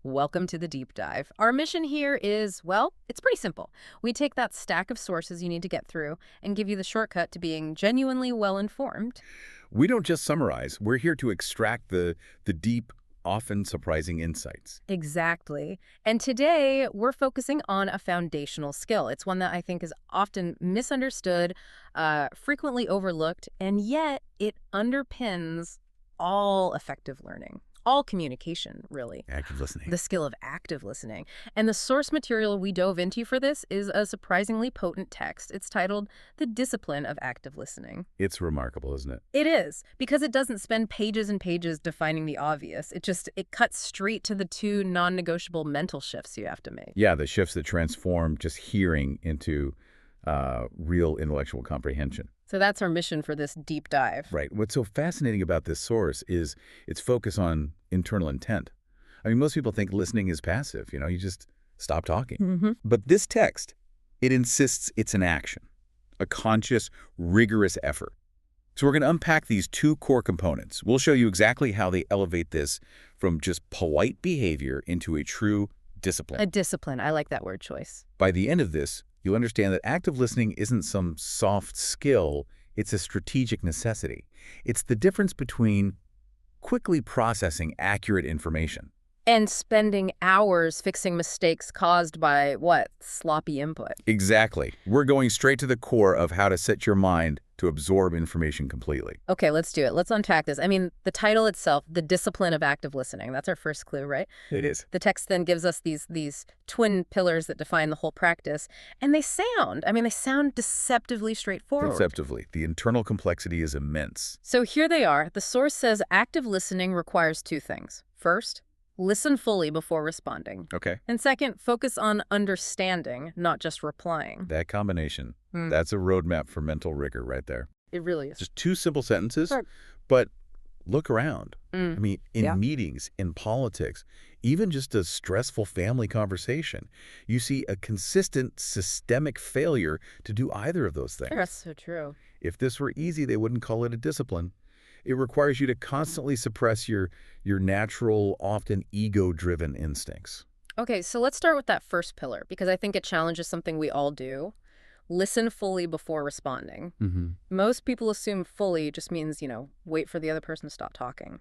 Welcome to the deep dive. Our mission here is, well, it's pretty simple. We take that stack of sources you need to get through and give you the shortcut to being genuinely well-informed. We don't just summarize. We're here to extract the deep, often surprising insights. Exactly. And today, we're focusing on a foundational skill. It's one that I think is often misunderstood, frequently overlooked, and yet it underpins all effective learning. All communication, really. Active listening. The skill of active listening. And the source material we dove into for this is a surprisingly potent text. It's titled The Discipline of Active Listening. It's remarkable, isn't it? It is, because it doesn't spend pages and pages defining the obvious. It cuts straight to the two non-negotiable mental shifts you have to make. Yeah, the shifts that transform just hearing into real intellectual comprehension. So that's our mission for this deep dive. Right. What's so fascinating about this source is its focus on internal intent. I mean, most people think listening is passive. You just stop talking. But this text, it insists it's an action, a conscious, rigorous effort. So we're going to unpack these two core components. We'll show you exactly how they elevate this from just polite behavior into a true discipline. A discipline. I like that word choice. By the end of this, you'll understand that active listening isn't some soft skill, it's a strategic necessity. It's the difference between quickly processing accurate information And spending hours fixing mistakes caused by, what, sloppy input. Exactly. We're going straight to the core of how to set your mind to absorb information completely. Okay, let's do it. Let's unpack this. I mean, the title itself, The Discipline of Active Listening, that's our first clue, right? It is. The text then gives us these twin pillars that define the whole practice. And they sound deceptively straightforward. Deceptively. The internal complexity is immense. So here they are. The source says active listening requires two things. First, listen fully before responding. Okay. And second, focus on understanding, not just replying. That combination, that's a roadmap for mental rigor right there. It really is. Just two simple sentences, Sure. but look around. I mean, in meetings, in politics, even just a stressful family conversation, you see a consistent systemic failure to do either of those things. That's so true. If this were easy, they wouldn't call it a discipline. It requires you to constantly suppress your natural, often ego-driven instincts. Okay, so let's start with that first pillar, because I think it challenges something we all do. Listen fully before responding. Most people assume fully just means, wait for the other person to stop talking.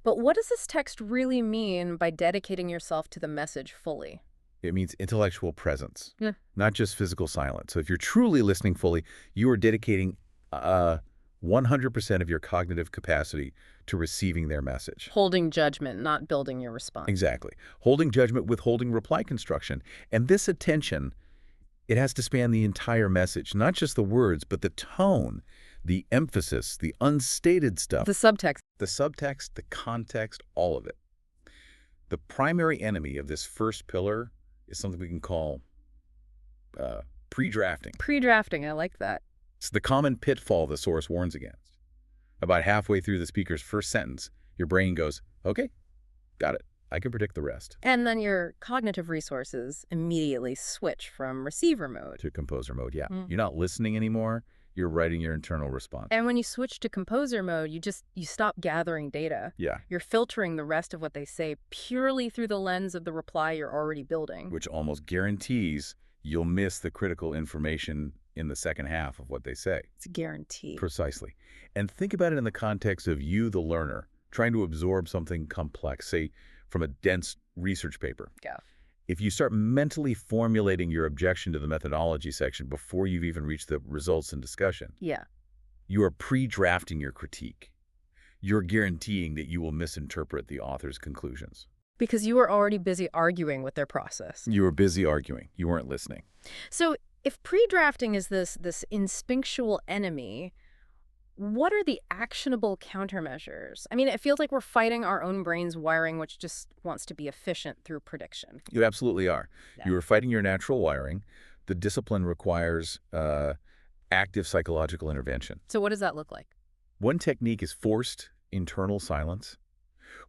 But what does this text really mean by dedicating yourself to the message fully? It means intellectual presence, Yeah. not just physical silence. So if you're truly listening fully, you are dedicating 100% of your cognitive capacity to receiving their message. Holding judgment, not building your response. Exactly. Holding judgment, withholding reply construction. And this attention, it has to span the entire message, not just the words, but the tone, the emphasis, the unstated stuff. The subtext. The subtext, the context, all of it. The primary enemy of this first pillar is something we can call pre-drafting. Pre-drafting, I like that. It's the common pitfall the source warns against. About halfway through the speaker's first sentence, your brain goes, okay, got it. I can predict the rest. And then your cognitive resources immediately switch from receiver mode to composer mode, yeah. You're not listening anymore. You're writing your internal response. And when you switch to composer mode, you stop gathering data. Yeah. You're filtering the rest of what they say purely through the lens of the reply you're already building. Which almost guarantees you'll miss the critical information in the second half of what they say. It's a guarantee. Precisely. And think about it in the context of you, the learner, trying to absorb something complex, say from a dense research paper. Yeah. If you start mentally formulating your objection to the methodology section before you've even reached the results and discussion, you are pre-drafting your critique. You're guaranteeing that you will misinterpret the author's conclusions. Because you were already busy arguing with their process. You were busy arguing. You weren't listening. So if pre-drafting is this instinctual enemy, what are the actionable countermeasures? I mean, it feels like we're fighting our own brain's wiring, which just wants to be efficient through prediction. You absolutely are. Yeah. You are fighting your natural wiring. The discipline requires active psychological intervention. So what does that look like? One technique is forced internal silence.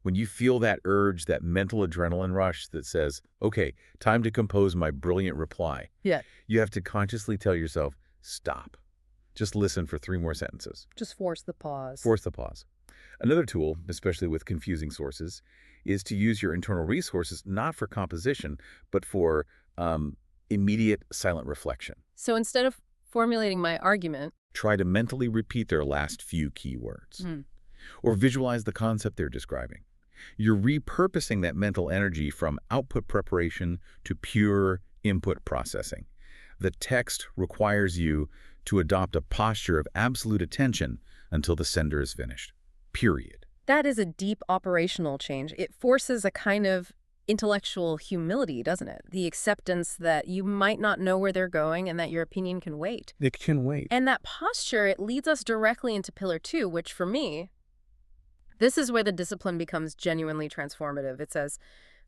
When you feel that urge, that mental adrenaline rush that says, okay, time to compose my brilliant reply, you have to consciously tell yourself, stop. Just listen for 3 more sentences. Just force the pause. Force the pause. Another tool, especially with confusing sources, is to use your internal resources not for composition, but for immediate silent reflection. So instead of formulating my argument, try to mentally repeat their last few key words, or visualize the concept they're describing. You're repurposing that mental energy from output preparation to pure input processing. The text requires you to adopt a posture of absolute attention until the sender is finished. Period. That is a deep operational change. It forces a kind of intellectual humility, doesn't it? The acceptance that you might not know where they're going and that your opinion can wait. It can wait. And that posture, it leads us directly into pillar 2, which for me, this is where the discipline becomes genuinely transformative. It says,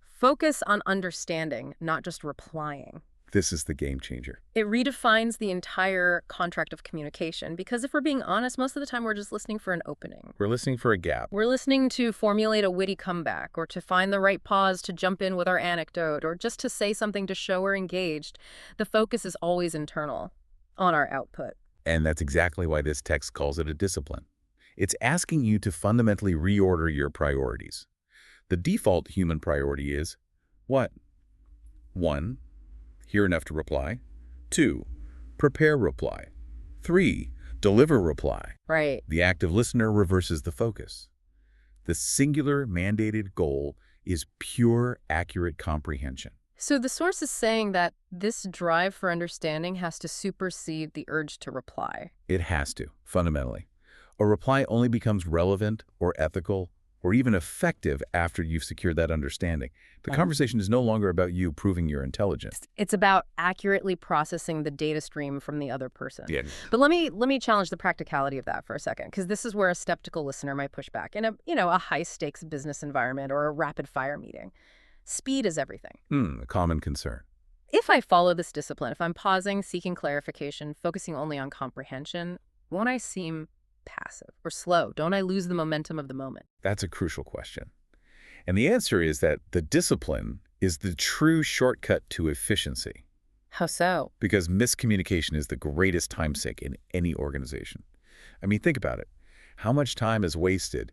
focus on understanding, not just replying. This is the game changer. It redefines the entire contract of communication because if we're being honest, most of the time we're just listening for an opening. We're listening for a gap. We're listening to formulate a witty comeback or to find the right pause to jump in with our anecdote or just to say something to show we're engaged. The focus is always internal on our output. And that's exactly why this text calls it a discipline. It's asking you to fundamentally reorder your priorities. The default human priority is what? 1. Hear enough to reply. 2. Prepare reply. 3. Deliver reply. Right. The active listener reverses the focus. The singular mandated goal is pure, accurate comprehension. So the source is saying that this drive for understanding has to supersede the urge to reply. It has to, fundamentally. A reply only becomes relevant or ethical or even effective after you've secured that understanding. The conversation is no longer about you proving your intelligence. It's about accurately processing the data stream from the other person. Yeah. But let me challenge the practicality of that for a second, because this is where a skeptical listener might push back. In a high-stakes business environment or a rapid-fire meeting, speed is everything. A common concern. If I follow this discipline, if I'm pausing, seeking clarification, focusing only on comprehension, won't I seem passive or slow? Don't I lose the momentum of the moment? That's a crucial question. And the answer is that the discipline is the true shortcut to efficiency. How so? Because miscommunication is the greatest time sink in any organization. I mean, think about it. How much time is wasted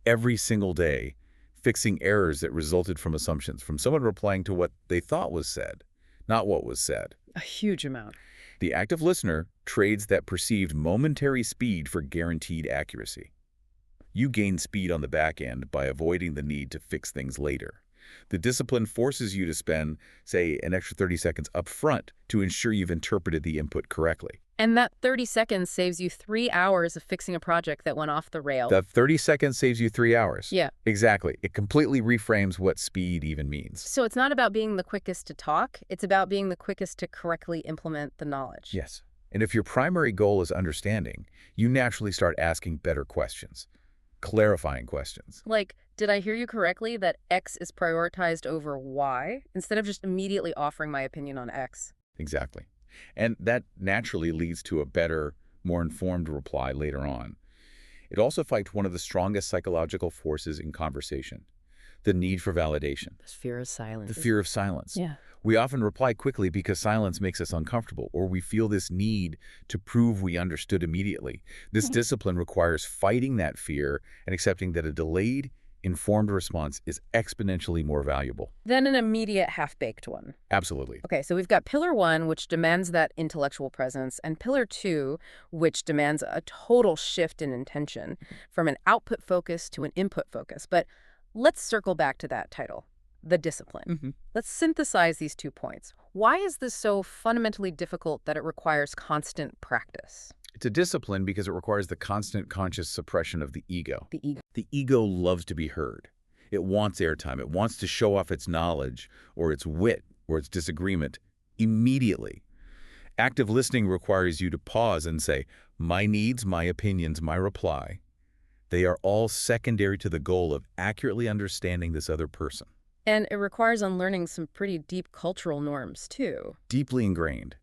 every single day fixing errors that resulted from assumptions, from someone replying to what they thought was said, not what was said? A huge amount. The active listener trades that perceived momentary speed for guaranteed accuracy. You gain speed on the back end by avoiding the need to fix things later. The discipline forces you to spend, say, an extra 30 seconds up front to ensure you've interpreted the input correctly. And that 30 seconds saves you 3 hours of fixing a project that went off the rail. That 30 seconds saves you 3 hours. Yeah. Exactly. It completely reframes what speed even means. So it's not about being the quickest to talk. It's about being the quickest to correctly implement the knowledge. Yes. And if your primary goal is understanding, you naturally start asking better questions, clarifying questions. Like, did I hear you correctly that X is prioritized over Y, instead of just immediately offering my opinion on X? Exactly. And that naturally leads to a better, more informed reply later on. It also fights one of the strongest psychological forces in conversation, the need for validation. The fear of silence. The fear of silence. Yeah. We often reply quickly because silence makes us uncomfortable, or we feel this need to prove we understood immediately. This discipline requires fighting that fear and accepting that a delayed, informed response is exponentially more valuable. Then an immediate half-baked one. Absolutely. Okay, so we've got pillar 1, which demands that intellectual presence, and pillar 2, which demands a total shift in intention from an output focus to an input focus. But let's circle back to that title, the discipline. Let's synthesize these 2 points. Why is this so fundamentally difficult that it requires constant practice? It's a discipline because it requires the constant conscious suppression of the ego. The ego. The ego loves to be heard. It wants airtime. It wants to show off its knowledge or its wit or its disagreement immediately. Active listening requires you to pause and say, my needs, my opinions, my reply, they are all secondary to the goal of accurately understanding this other person. And it requires unlearning some pretty deep cultural norms, too. Deeply ingrained.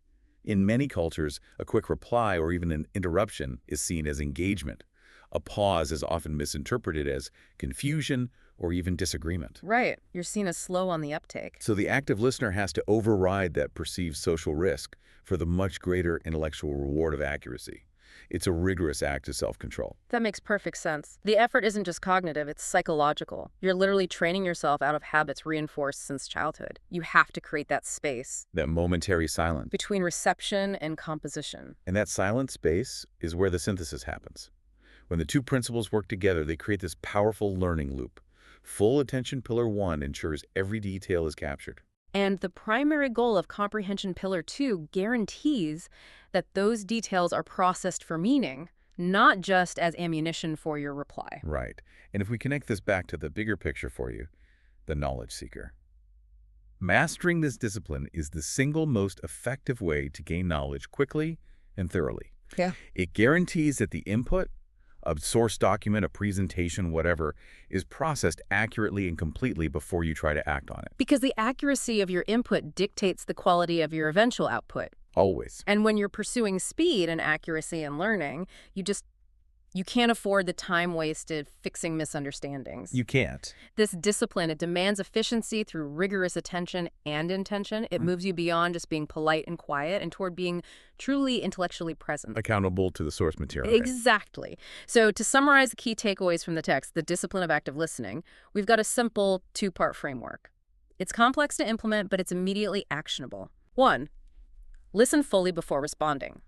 In many cultures, a quick reply or even an interruption is seen as engagement. A pause is often misinterpreted as confusion or even disagreement. Right. You're seen as slow on the uptake. So the active listener has to override that perceived social risk for the much greater intellectual reward of accuracy. It's a rigorous act of self-control. That makes perfect sense. The effort isn't just cognitive, it's psychological. You're literally training yourself out of habits reinforced since childhood. You have to create that space That momentary silence. between reception and composition. And that silent space is where the synthesis happens. When the two principles work together, they create this powerful learning loop. Full attention pillar 1 ensures every detail is captured. And the primary goal of comprehension pillar 2 guarantees that those details are processed for meaning, not just as ammunition for your reply. Right. And if we connect this back to the bigger picture for you, the knowledge seeker. Mastering this discipline is the single most effective way to gain knowledge quickly and thoroughly. Yeah. It guarantees that the input, a source document, a presentation, whatever, is processed accurately and completely before you try to act on it. Because the accuracy of your input dictates the quality of your eventual output. Always. And when you're pursuing speed and accuracy in learning, you can't afford the time wasted fixing misunderstandings. You can't. This discipline, it demands efficiency through rigorous attention and intention. It moves you beyond just being polite and quiet and toward being truly intellectually present. Accountable to the source material. Exactly. So to summarize the key takeaways from the text, the discipline of active listening, we've got a simple two-part framework. It's complex to implement, but it's immediately actionable. 1, listen fully before responding.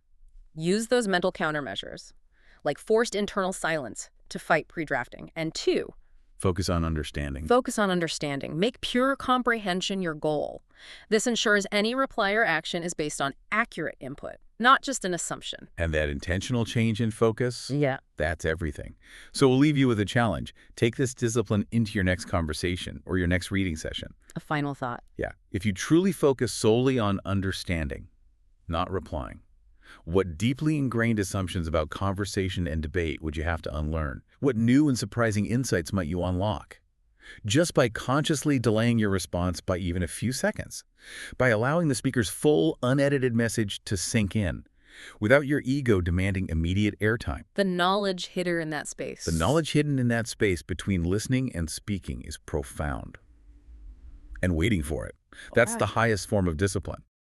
Use those mental countermeasures, like forced internal silence, to fight pre-drafting. And 2, Focus on understanding. focus on understanding. Make pure comprehension your goal. This ensures any reply or action is based on accurate input, not just an assumption. And that intentional change in focus, Yeah. that's everything. So we'll leave you with a challenge. Take this discipline into your next conversation or your next reading session. A final thought. Yeah. If you truly focus solely on understanding, not replying, what deeply ingrained assumptions about conversation and debate would you have to unlearn? What new and surprising insights might you unlock? Just by consciously delaying your response by even a few seconds, by allowing the speaker's full, unedited message to sink in, without your ego demanding immediate airtime. The knowledge hidden in that space. The knowledge hidden in that space between listening and speaking is profound. And waiting for it. That's the highest form of discipline.